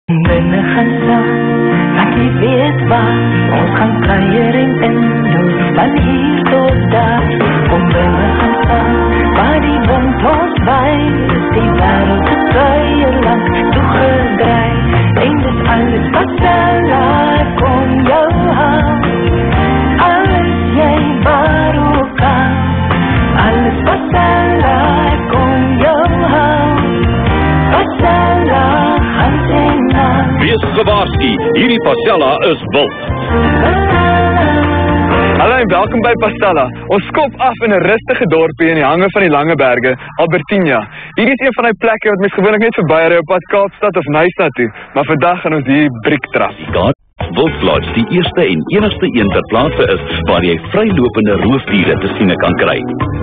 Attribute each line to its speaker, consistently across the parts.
Speaker 1: Binne gaan staan, laat jy weet waar, ons gaan kuiering in doen, van hier tot daar. Kom binne gaan staan, waar die wind ons waai, is die wêreld te kuierland toegedraai. En dis alles wat daar kom jou haal, alles jy waar ook al, alles wat daar kom jou haal, wat daar
Speaker 2: Wees gewaarsku, hierdie Pastella is wild.
Speaker 3: Hallo en welkom by Pastella. Ons skop af in 'n rustige dorpie in die hange van die Langeberge, Albertina. Hierdie is een van die plekke wat mens gewoonlik net verbyry op pad Kaapstad of Nyasa toe, maar vandag gaan ons hier briektrap.
Speaker 2: Wolf Lodge, die eerste en enigste een ter plaatse is waar jy vrylopende roofdiere te sien kan kry.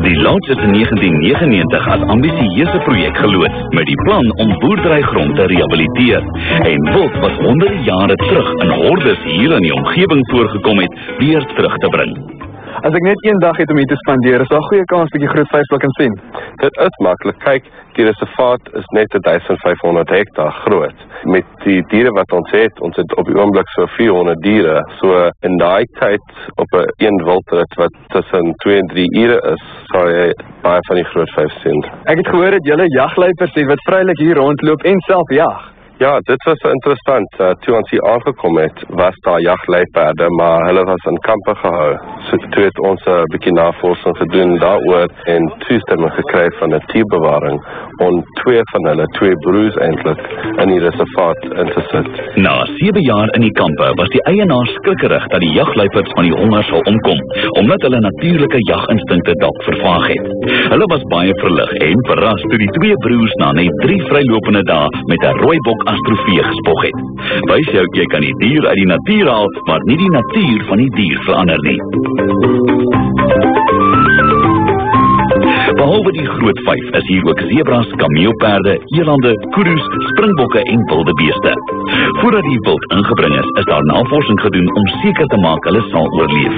Speaker 2: Die lodge is in 1999 as ambisieuse projek geloods met die plan om boerderygrond te rehabiliteer. En wolf was honderde jare terug in hordes hier in die omgewing voorgekom het, weer terug te bring.
Speaker 3: As ek net een dag het om hier te spandeer, is daar 'n goeie kans dat jy groot vyfsel kan sien.
Speaker 4: Dit is maklik. Kyk, die reservaat is net 1500 hektar groot. Met die diere wat ons het op die oomblik so 400 diere. So in daai tyd op 'n een wildrit wat tussen 2 en 3 ure is, sal jy baie van die groot vyf sien.
Speaker 3: Ek het gehoor dat julle jagluipers het wat vrylik hier rondloop en self jag.
Speaker 4: Ja, dit was interessant. Toe ons hier aangekom het, was daar jagluiperde, maar hulle was in kampe gehou. So toe het ons 'n bietjie navorsing gedoen daaroor en toestemming gekry van 'n dierbewaring om twee broers eintlik in die reservaat in te sit.
Speaker 2: Na 7 jaar in die kampe was die eienaar skrikkerig dat die jagluiperds van die honger sal omkom, omdat hulle natuurlike jaginstinkte dalk vervaag het. Hulle was baie verlig en verras toe die 2 broers na net 3 vrylopende dae met 'n rooibok as trofee gespog het. Wys jou, jy kan die dier uit die natuur haal, maar nie die natuur van die dier verander nie. Behalwe die groot 5 is hier ook zebras, kameelperde, elande, kudu's, springbokke en wilde beeste. Voordat die wild ingebring is daar navorsing gedoen om seker te maak hulle sal oorleef.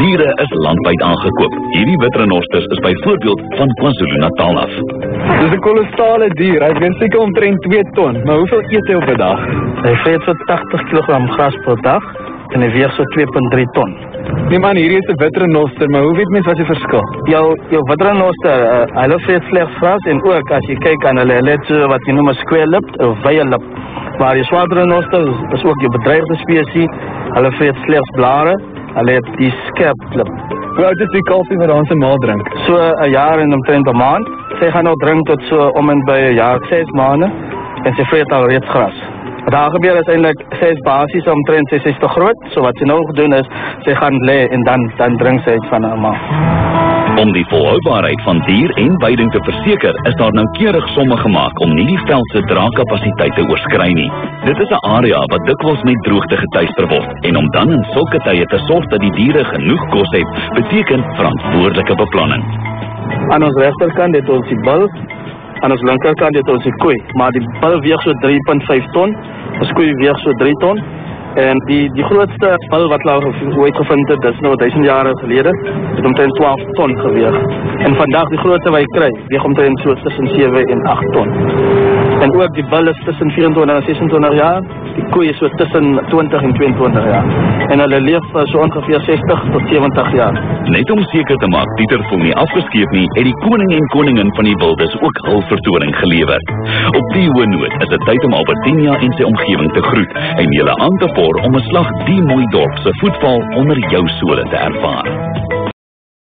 Speaker 2: Diere is landwyd aangekoop. Hierdie wit renosters is byvoorbeeld van KwaZulu-Natal af.
Speaker 3: Dis 'n kolossale dier. Hy weeg seker omtrent 2 ton, maar hoeveel eet hy op 'n dag?
Speaker 5: Hy vreet so 80 kg gras per dag en hy weeg so 2.3 ton.
Speaker 3: Nee man, hierdie is 'n wit renoster, maar hoe weet mens wat die verskil?
Speaker 5: Jou wit renoster, hulle vreet slegs gras en ook as jy kyk aan hulle het so wat jy noem 'n square lip of wye lip. Maar die swart renoster is ook 'n bedreigde spesies. Hulle vreet slegs blare. Hulle het die skerp lip.
Speaker 3: Hoe oud is die kalfie wat aan sy maal drink?
Speaker 5: So 'n jaar en omtrent 'n maand. Sy gaan nou drink tot so om en by 'n jaar 6 maande en sy vreet al reeds gras. Wat daar gebeur is eintlik, sy is basies omtrent 60 groot, so wat sy nou gedoen is, sy gaan lê en dan drink sy uit van haar maag.
Speaker 2: Om die volhoubaarheid van dier en veiding te verseker, is daar noukeurig somme gemaak om nie die veld se draagkapasiteit te oorskry nie. Dit is 'n area wat dikwels met droogte getuister word, en om dan in sulke tye te sorg dat die diere genoeg kos het, beteken verantwoordelike beplanning.
Speaker 5: Aan ons regterkant het ons die bul, aan ons linkerkant het ons die koei, maar die bul weeg so 3.5 ton, ons koei weeg so 3 ton. En die grootste bul wat ooit gevind het, dis nou 1000 jaar gelede, het omtrent 12 ton geweeg. En vandag die grootste wat jy kry, weeg omtrent so tussen 7 en 8 ton. En ook die bul is tussen 24 en 26 jaar, die koei is so tussen 20 en 22 jaar. En hulle leef so ongeveer 60 tot 70 jaar.
Speaker 2: Net om seker te maak Pieter voel nie afgeskeep nie, het die koning en koningin van die wildes ook hul vertoning gelewer. Op die hoë noot is dit tyd om Albertina en sy omgewing te groet en julle aan te om 'n slag die mooi dorp se voetval onder jou sole te ervaar.